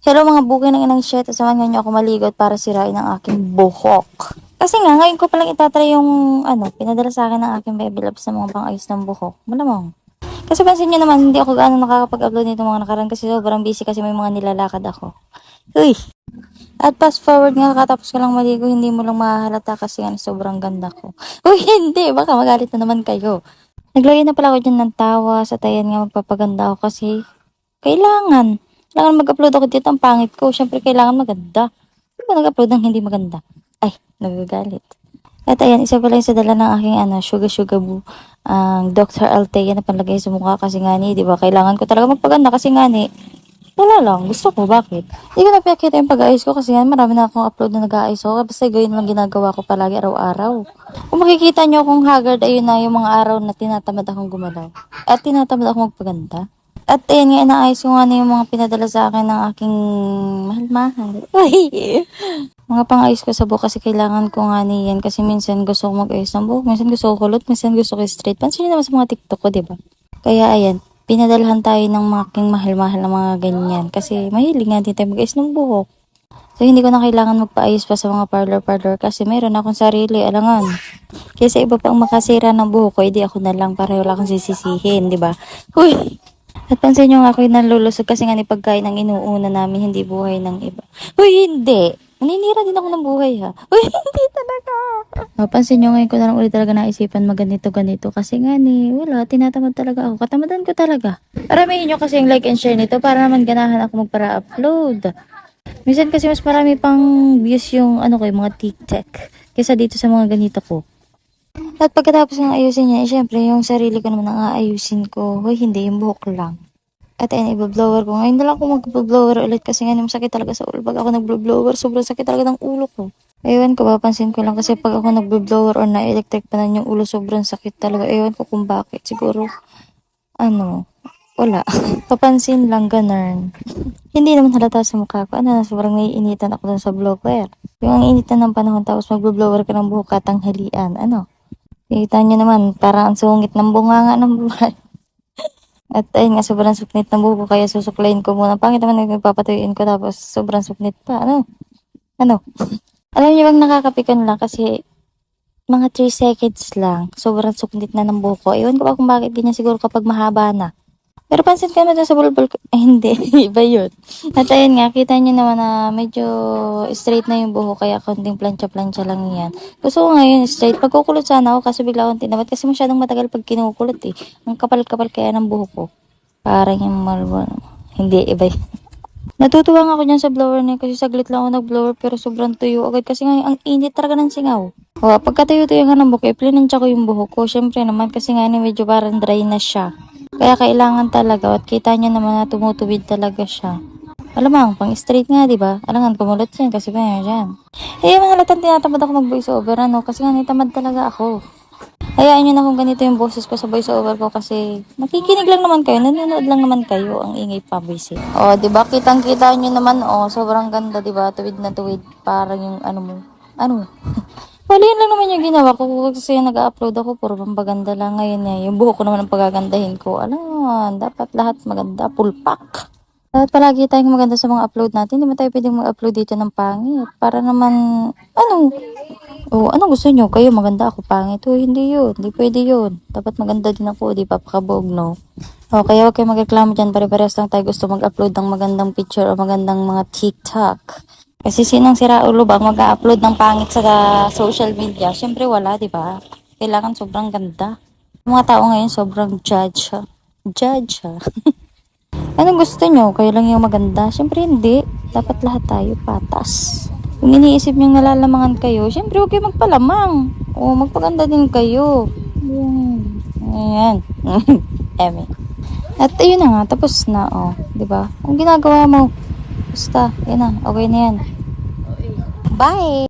Hello mga bukay ng inang shit, samahan niyo ako maligot para sirain ang aking buhok. Kasi nga, ngayon ko palang itatry yung, pinadala sa akin ng aking baby loves sa mga pang-ayos ng buhok. Malamang. Kasi pansin niyo naman, hindi ako gaano nakakapag-upload nito mga nakaraan kasi sobrang busy kasi may mga nilalakad ako. Uy! At fast forward nga, katapos ko lang maligo, hindi mo lang mahahalata kasi nga sobrang ganda ko. Uy, hindi! Baka magalit na naman kayo. Naglagay na pala ako dyan ng tawa, sa tayan nga magpapaganda ako kasi kailangan. Kailangan mag-upload ako dito. Ang pangit ko. Siyempre, kailangan maganda. Hindi ba nag-upload ng hindi maganda? Ay, nagagalit. At ayan, isa pala yung sa dala ng aking suga boo. Ang Dr. Altea na panlagay sa mukha kasi nga ni, di ba? Kailangan ko talaga magpaganda kasi nga ni, wala lang. Gusto ko. Bakit? Hindi ko napakita yung pag-aayos ko kasi nga marami na akong upload na nag-aayos ko. Basta gawin lang ginagawa ko palagi araw-araw. Kung makikita nyo kung haggard, ayun na yung mga araw na tinatamad akong gumalaw. At tinatamad akong magpaganda. At ayun nga, inaayos ko nga na yung mga pinadala sa akin ng aking mahal-mahal. Uy! Mga pang-ayos ko sa buhok kasi kailangan ko nga niyan kasi minsan gusto ko mag-ayos ng buhok, minsan gusto ko kulot, minsan gusto ko straight. Pansin naman sa mga TikTok ko, diba? Kaya ayan, pinadalhan tayo ng mga aking mahal-mahal na mga ganyan kasi mahilig nga din tayo mag-ayos ng buhok. So, hindi ko na kailangan magpaayos pa sa mga parlor-parlor kasi meron akong sarili, alangan. Kaya iba pang makasira ng buhok ko, hindi ako na lang para wala akong sisisihin, di ba? Uy! At pansin nyo nga ako'y nanlulusog kasi nga ni pagkain ang inuuna namin, hindi buhay ng iba. Uy, hindi! Naninira din ako ng buhay ha. Uy, hindi talaga. Pansin nyo ngayon ko na lang ulit talaga naisipan ganito kasi nga ni, wala, tinatamad talaga ako. Katamadan ko talaga. Paramihin nyo kasi yung like and share nito para naman ganahan ako magpara-upload. Minsan kasi mas marami pang views yung yung mga TikTok kaysa dito sa mga ganito ko. At pagkatapos ng ayusin niya, syempre yung sarili ko naman ang aayusin ko. Hoy, hindi yung buhok lang. At ayun, ibablower ko. Ngayon na lang ako mag-blower ulit kasi nga masakit talaga sa ulo. Pag ako nag-blower, sobrang sakit talaga ng ulo ko. Ewan ko, papansin ko lang kasi pag ako nag-blower or na-electric pa na yung ulo, sobrang sakit talaga. Ewan ko kung bakit. Siguro, wala. Papansin lang, ganun. Hindi naman halata sa mukha ko. Sobrang naiinitan ako dun sa blower. Yung ang initan ng panahon tapos mag-blower ka ng buhok katanghalian. Kita nyo naman, parang ang sungit ng bunganga ng buhay. At ayun nga, sobrang suknit ng buhok ko, kaya susuklayin ko muna. Pangit naman yung papatuyuin ko, tapos sobrang suknit pa. Ano? Alam niyo bang nakakapikan lang kasi mga 3 seconds lang, sobrang suknit na ng buhok ko. Ewan ko pa kung bakit ganyan, siguro kapag mahaba na. Pero pansin ko naman dun sa bulbul ko, hindi, iba yun. At ayun nga, kita nyo naman na medyo straight na yung buhok, kaya konting plancha-plancha lang yan. Gusto ko ngayon straight. Pagkukulot sana ako kasi bigla akong tinamad kasi masyadong matagal pag kinukulot eh. Ang kapal-kapal kaya ng buhok ko. Parang yung malwa. Hindi, iba yun. Natutuwa nga ako dyan sa blower niya kasi saglit lang ako nag-blower pero sobrang tuyo agad kasi nga ang init talaga ng singaw. Pagkatuyo-tuyo nga ng buhok, iplinensya ko yung buhok ko. Syempre naman kasi nga medyo parang dry na siya. Kaya kailangan talaga at kita niya naman na tumutuwid talaga siya. Alamang, pang straight nga, di ba? Alangan, kumulot yan kasi ba yan. Mga halatang tinatamad ako mag-voice over, kasi nga tamad talaga ako. Hayaan nyo na kung ganito yung boses ko sa voice over ko kasi nakikinig lang naman kayo, nanonood lang naman kayo, ang ingay pa voice. Di ba? Kitang-kita nyo naman, sobrang ganda, di ba? Tuwid na tuwid, parang yung Wala yun lang naman yung ginawa ko kasi nag-upload ako, puro pampaganda lang ngayon yung buhok ko naman ang pagagandahin ko. Alam, dapat lahat maganda, pulpak. Dapat palagi tayong maganda sa mga upload natin. Hindi mo tayo pwedeng mag-upload dito ng pangit. Para naman, anong gusto nyo? Kayo maganda, ako pangit. Hindi yun. Hindi pwede yun. Dapat maganda din ako, di papakabog, no? Kaya huwag kayo magreklamo dyan. Pare-pares lang tayo gusto mag-upload ng magandang picture o magandang mga TikTok. Kasi sinong sira ulo ba mag-upload ng pangit sa social media? Siyempre wala, di ba? Kailangan sobrang ganda. Mga tao ngayon sobrang judge. Judge. Anong gusto nyo? Kayo lang yung maganda? Siyempre hindi. Dapat lahat tayo patas. Kung iniisip nyo nalalamangan kayo, siyempre huwag kayo magpalamang. Magpaganda din kayo. Ayan. Eme. At ayun na nga, tapos na, di ba? Ang ginagawa mo, basta, yun na, okay na yan. Bye!